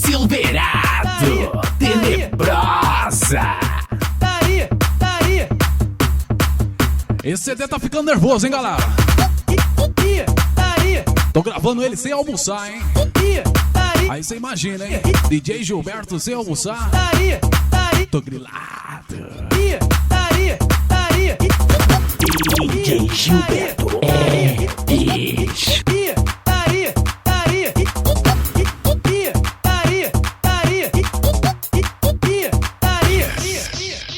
Silverado, Tenebrosa. Tá aí. Esse CD tá ficando nervoso, hein, galera? Tá aí. Tô gravando ele sem almoçar, hein? Tá aí. Aí você imagina, hein? DJ Gilberto sem almoçar. Tá aí. Tô grilado. Tá aí. DJ Gilberto é bicho.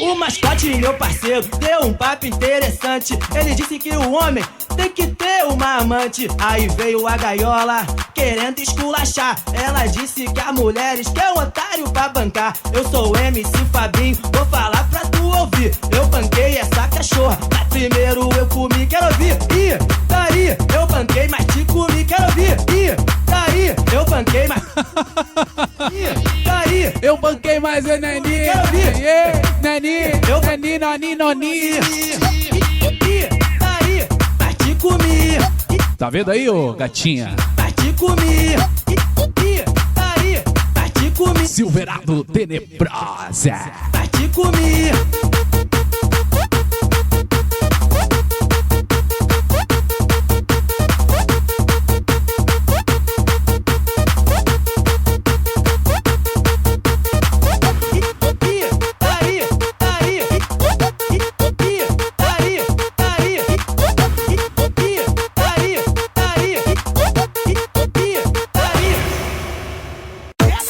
O mascote, meu parceiro, deu um papo interessante. Ele disse que o homem tem que ter uma amante. Aí veio a gaiola, querendo esculachar. Ela disse que as mulheres quer um otário pra bancar. Eu sou o MC Fabinho, vou falar pra tu ouvir. Eu banquei essa cachorra, mas primeiro eu comi, quero ouvir. Tá aí, eu banquei, mas te comi, quero ouvir. Tá aí, eu banquei, mas... Tá aí, Eu banquei mais, hein, Nani? Quero ouvir. Nani, Nani, Noni. Tá aí, mas te comi. Tá vendo aí, ô gatinha? Mas te comi. Tá aí, mas te comi. Silverado Tenebrosa. Mas te comi.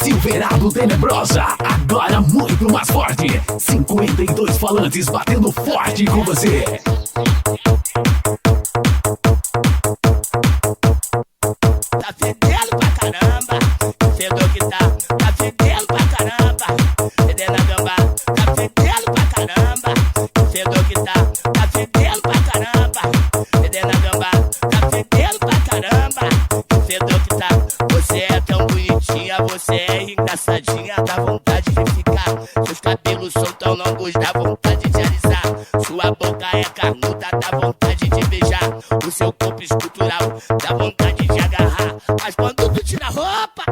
Silverado Tenebrosa, agora muito mais forte. 52 falantes batendo forte com você. Tá fedendo pra caramba, fedor que tá fedendo pra caramba, fedendo a gamba, tá fedendo pra caramba, fedor que tá fedendo pra caramba, fedendo a gamba, tá fedendo pra caramba, fedor que tá. Você é tão bonitinha, você é engraçadinha, dá vontade de ficar. Seus cabelos são tão longos, dá vontade de alisar. Sua boca é carnuda, dá vontade de beijar. O seu corpo escultural, dá vontade de agarrar. Mas quando tu tira a roupa,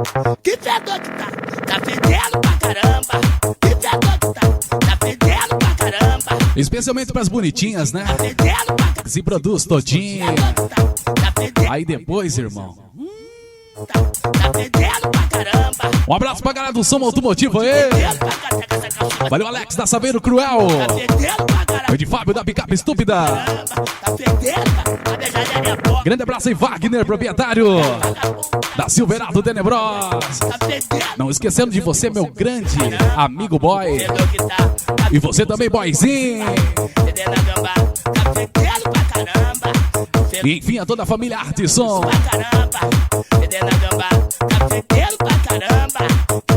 que fedor que tá? Tá fedendo pra caramba. Que fedor que tá fedendo pra caramba. Especialmente pras bonitinhas, né? Tá fedendo pra caramba. Se produz todinho. Tá fedendo, Aí depois, irmão. tá fedendo pra caramba. Um abraço pra galera do Som Automotivo aí. Fedendo pra caramba. Valeu, Alex da Saveiro Cruel. Tá fedendo pra caramba. Foi de Fábio da Picape Estúpida. Tá fedendo, a beijar minha boca. Grande abraço aí, Wagner, proprietário da Silverado Tenebrosa. Tá fedendo. Não esquecendo de você, meu grande amigo boy. Fedor que tá E você também, boyzinho. fedendo a gamba. Tá fedendo pra caramba. E enfim, a toda a família Arte e Som. Pra caramba, fedendo a gamba, tá fedendo pra caramba.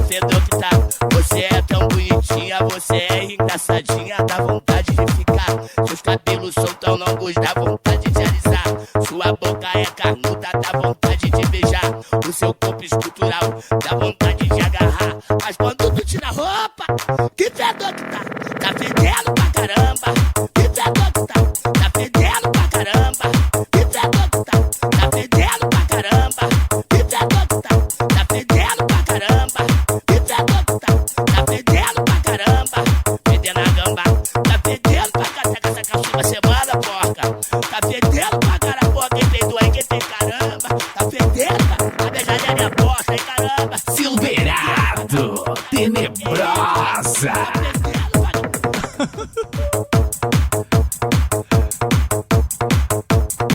Fedor que tá, você é tão bonitinha, você é engraçadinha, dá vontade de ficar. Seus cabelos são tão longos, dá vontade de alisar. Sua boca é carnuda, dá vontade de beijar. O seu corpo escultural, dá vontade de agarrar. Mas quando tu tira a roupa, que fedor que tá? Tá fedendo pra caramba. Que fedor que tá? Tá fedendo pra caramba. Que fedor que tá? Tá fedendo pra caramba. Que fedor que tá? Tá fedendo pra caramba. Que fedor que tá? Tá fedendo pra caramba. Fedendo a gamba. Tá fedendo pra caramba. Essa cachorra semana, porca. Tá fedendo pra caramba. Pô, quem tem doente, quem tem caramba. Tá fedendo, a beijar minha porca, hein, caramba. Silverado Tenebrosa.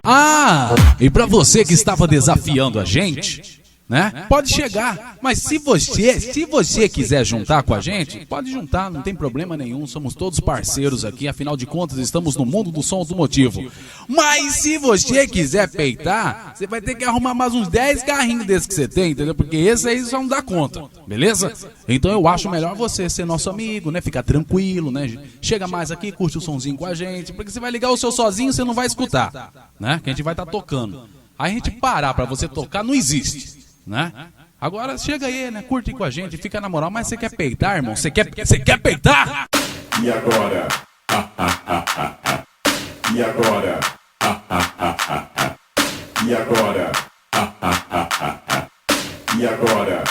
Ah, e pra você que estava desafiando a gente, né? Pode chegar, mas se você quiser juntar com a gente, pode juntar, não tem problema nenhum, somos todos parceiros aqui, afinal de contas estamos no mundo do som automotivo. Mas se você quiser peitar, você vai ter que arrumar mais uns 10 carrinhos desses que você tem, entendeu? Porque esse aí só não dá conta, beleza? Então eu acho melhor você ser nosso amigo, né? Ficar tranquilo, né? Chega mais aqui, curte o sonzinho com a gente, porque você vai ligar o seu sozinho, você não vai escutar, né? Que a gente vai estar tocando. Aí a gente parar pra você tocar, não existe. Né? Agora chega aí, né? Curte com a gente, fica na moral. Mas você quer peitar, irmão? Você quer peitar? E agora? E agora? E agora? E agora?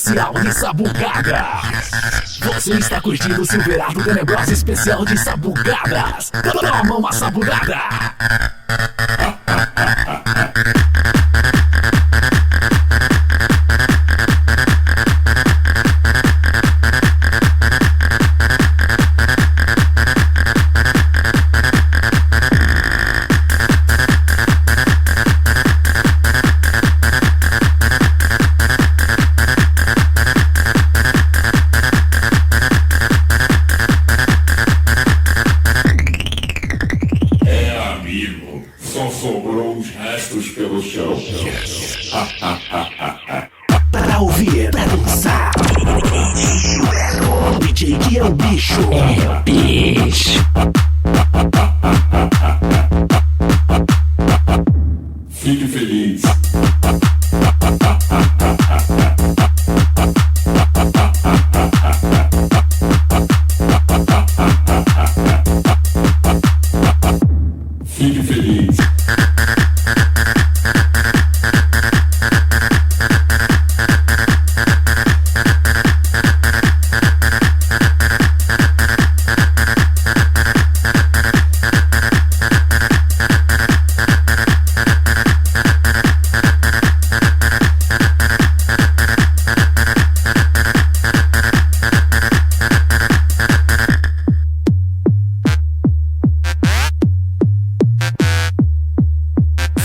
especial de Sabucada. Você está curtindo o Silverado Tenebrosa especial de Sabucadas. Toma uma sabugada. Só sobrou os restos pelo chão. Para ouvir, para dançar. O DJ que é o bicho. É o bicho. Fique feliz. Fique feliz.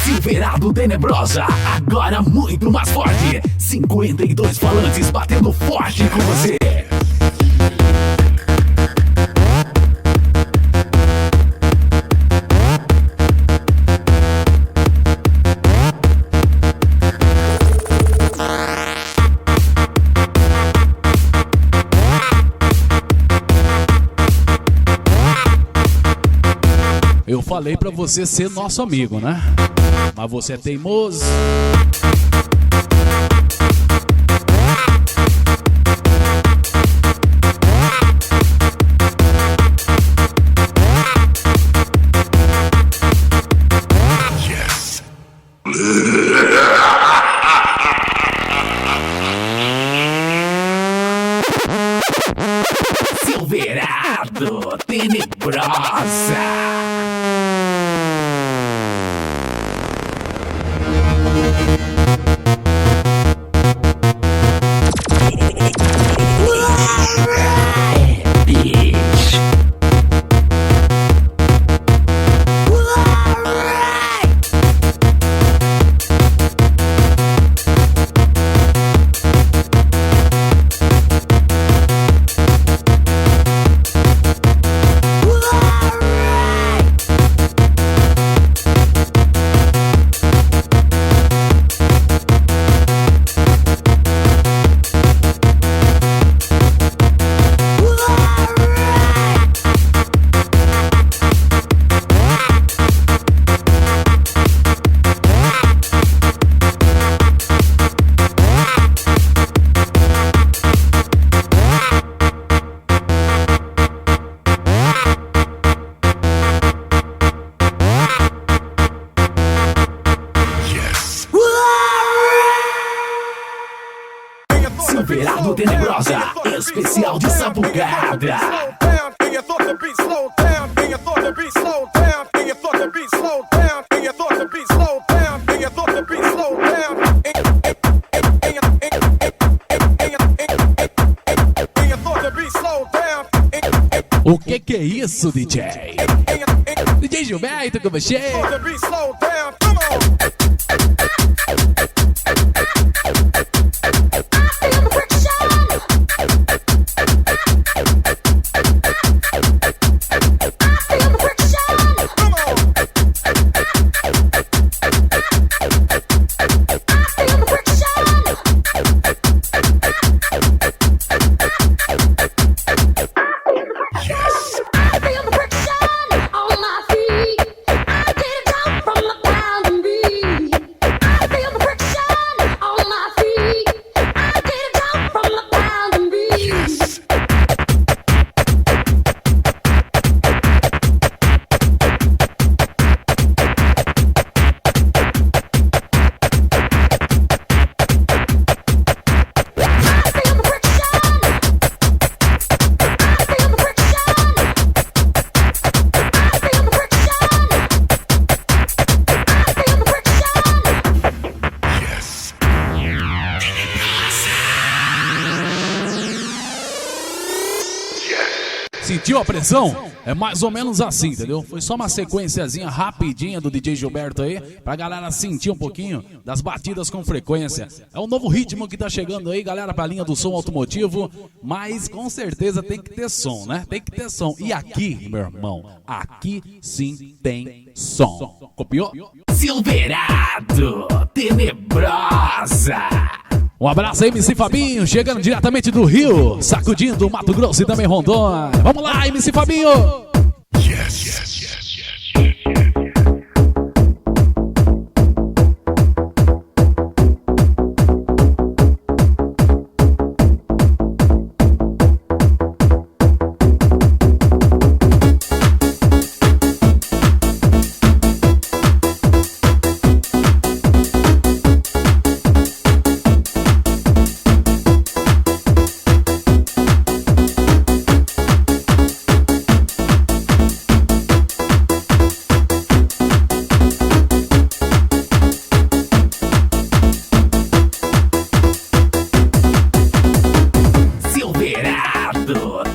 Silverado Tenebrosa, agora muito mais forte. 52 falantes batendo forte com você. Eu falei pra você ser nosso amigo, né? Mas você é teimoso. Silverado Tenebrosa. Silverado Tenebrosa, especial de Sabucada. O que é isso, DJ? DJ Gilberto com você. Sentiu a pressão? É mais ou menos assim, entendeu? Foi só uma sequenciazinha rapidinha do DJ Gilberto aí, pra galera sentir um pouquinho das batidas com frequência. É um novo ritmo que tá chegando aí, galera, pra linha do som automotivo, mas com certeza tem que ter som, né? Tem que ter som. E aqui, meu irmão, aqui sim tem som. Copiou? Silverado, tenebrosa. Um abraço aí, MC Fabinho, chegando diretamente do Rio, sacudindo o Mato Grosso e também Rondônia. Vamos lá, MC Fabinho!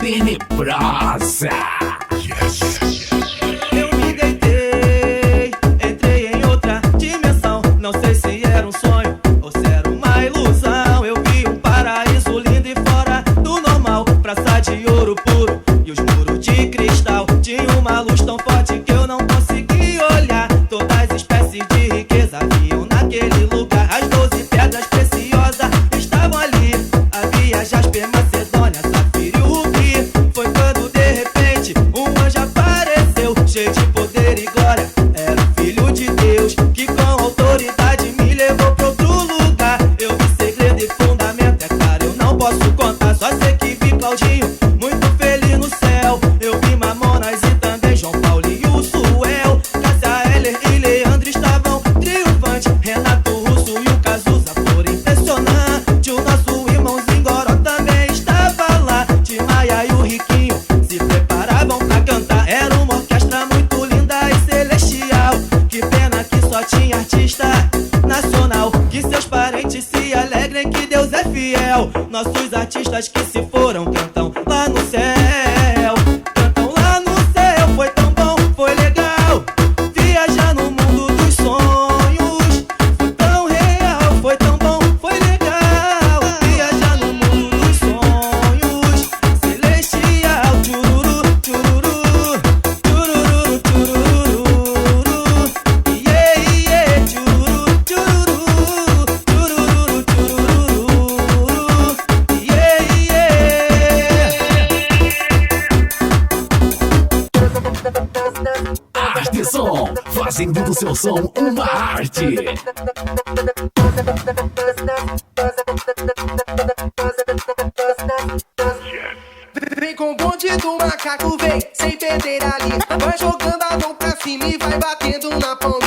Tenebrosa. Eu me deitei, entrei em outra dimensão. Não sei se era um sonho ou se era uma ilusão. Eu vi um paraíso lindo e fora do normal. Praça de ouro puro e os muros de cristal. Tinha uma luz tão forte que eu não consegui olhar. Todas as espécies de riqueza haviam naquele lugar. As 12 pedras preciosas estavam ali. Havia jaspe, macedônia, safira e rubi. Foi quando de repente um anjo apareceu, cheio de poder e glória. Era o filho de Deus que com autoridade me levou pra outro lugar. Eu vi segredo e fundamento, é claro, eu não posso contar. Só sei que vi Claudinho muito feliz no céu. Eu vi Mamonas e também João Paulo e o Suel. Cássia Eller e Leandro estavam triunfantes. Renato Russo e o Cazuza foram impressionantes. O nosso irmãozinho Goró também estava lá. Tim Maia e o Riquinho se preparavam pra cantar. Era uma orquestra muito linda e celestial. Que pena que só tinha artista nacional. Que seus parentes se alegrem que Deus é fiel. Nossos artistas que se foram cantam lá no céu. Cantam lá no céu, foi tão bom, foi legal. Viajar no mundo dos sonhos. Foi tão real, foi tão bom, foi legal. Viajar no mundo dos sonhos. Celestial, tchururu, tchururu. Tchururu, tchururu. Yeah, yeah, tchururu, tchururu. Tchururu, tchururu. Yeah, yeah. Arte Som, fazendo do seu som uma arte. Vem com o bonde do macaco, vem sem perder ali. Vai jogando a mão pra cima e vai batendo na palma.